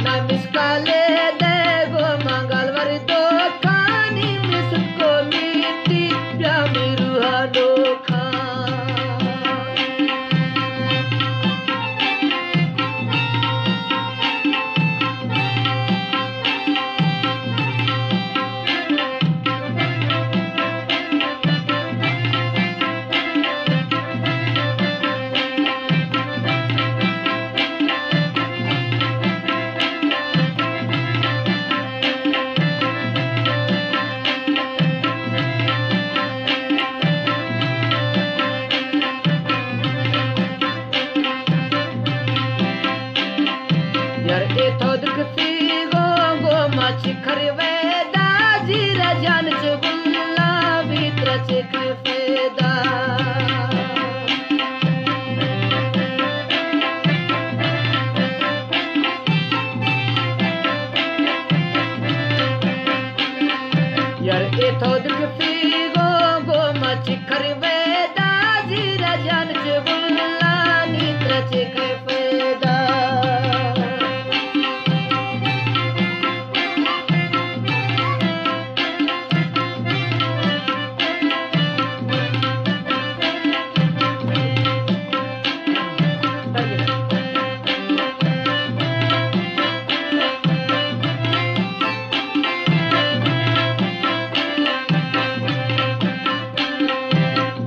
ना मिसकाले देगो मंगलवार तो खानी मिसको मीठी प्यामी रुहानो खा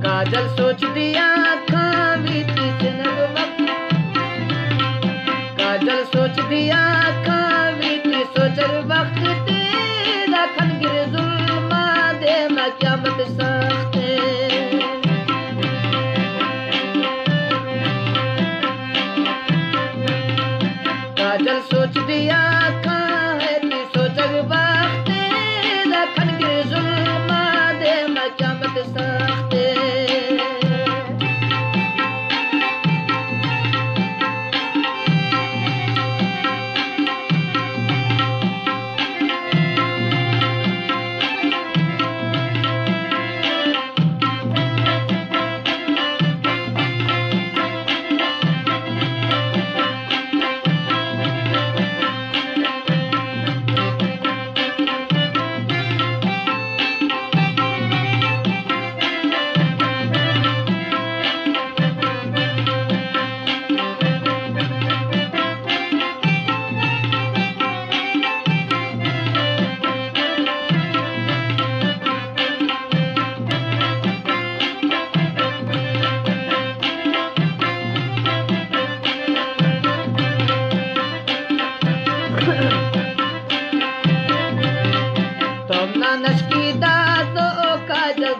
काजल सोच दिया खावी तिसनग वक्त काजल सोच दिया खावी ती सोचर वक्त तेरा खनगिर जुल्मा दे मैं क़यामत सख्ते काजल सोच दिया खावी ती सोचर वक्त तेरा खनगिर जुल्मा दे मैं क़यामत सख्ते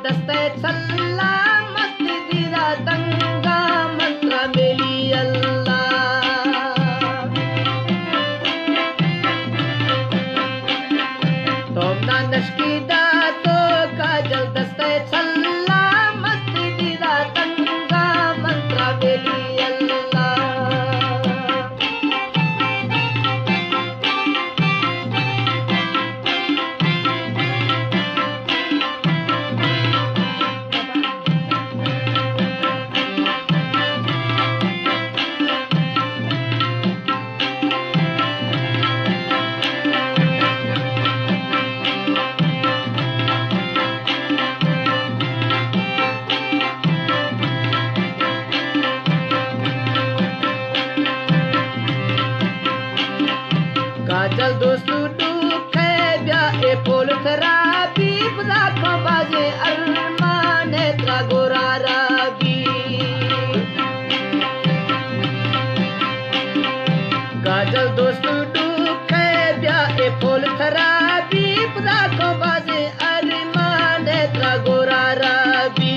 दस्ते सलामत दिरा दंगा मंत्रा मेली अल्लाह तुम ना नशकीदा तो काजल दस्ते सलामत दिरा दंगा मंत्रा मेली अल्लाह काजल दोस्तू दुखे ब्या ए पोल थराबी बुला को बाजे अरमाने त्रा गोरा राबी काजल दोस्तू दुखे ब्या ए पोल थराबी बुला को बाजे अरमाने त्रा गोरा राबी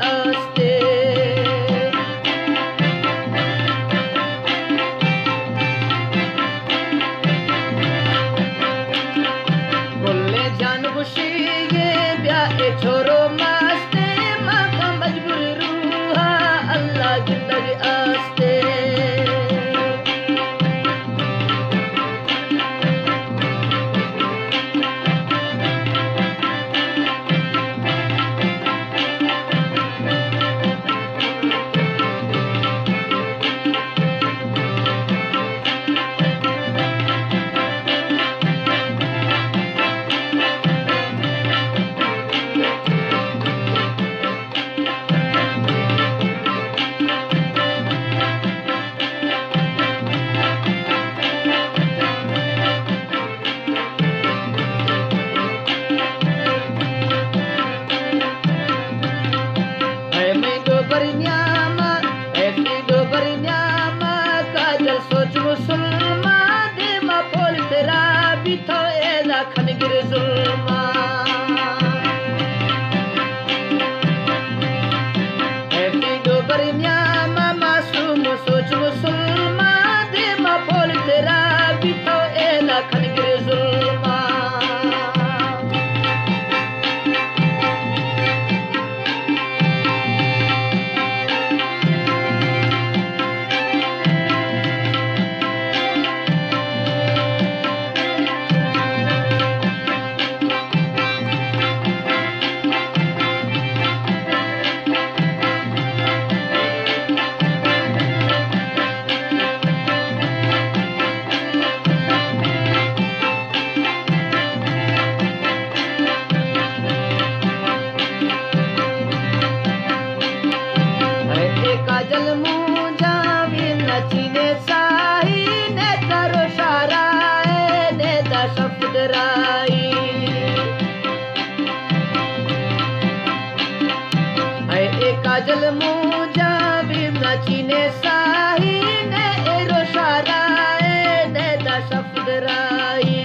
आस्ते बोले जान खुशी ये ब्याह छोरो मस्ते माँ का मजबूर रूहा अल्लाह जिंदगी आस्ते खनगिर जुल्मा ऐसी डोबर न्यामा मासूम सोच मुसलमा दे मा बोल तेरा भी तो एला खनगिर जुल्मा काजल मुझावी नचीने साही ने करो शाराए ने दशफदराई ऐ काजल मुझावी नचीने साही ने एरो शाराए ने दशफदराई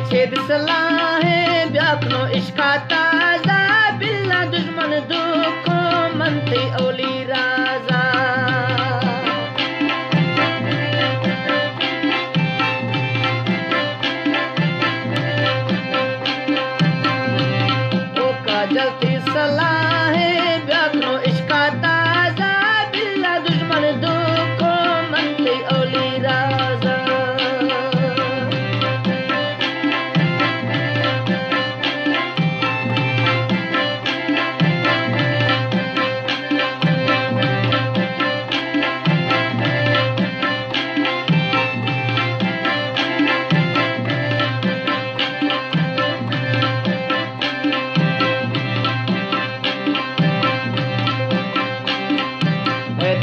छेद सलाहे ब्याकनो इश्का ताजा बिल्ला दुश्मन दुखो मनती ओली राजा ओ काजलती सलाहे ब्याकनो इश्का ताजा बिल्ला दुश्मन दुखो मनती ओली राजा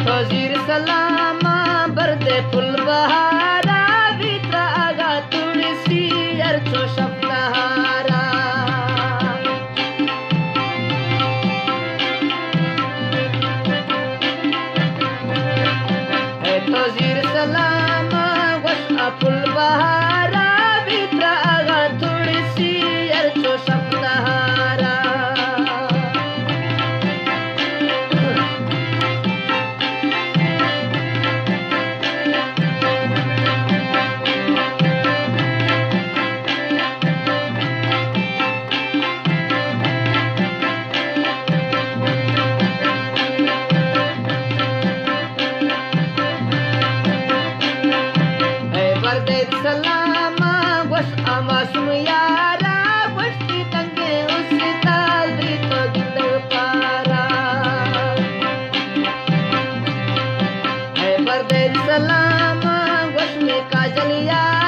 वजीर सलामा बरदे फुल बहारा भीतर आगा तुलसी अर्चो शब्दहारा वजीर सलामा वसा फुल बहारा भीतर आगा तुलसी अर्चो शब्दहारा परदेत सलामा गोश आमासुम यारा गोश्ती तंगे उस्ताद ब्रितो गिंदर पारा है परदेत सलामा गोश में काजल यारा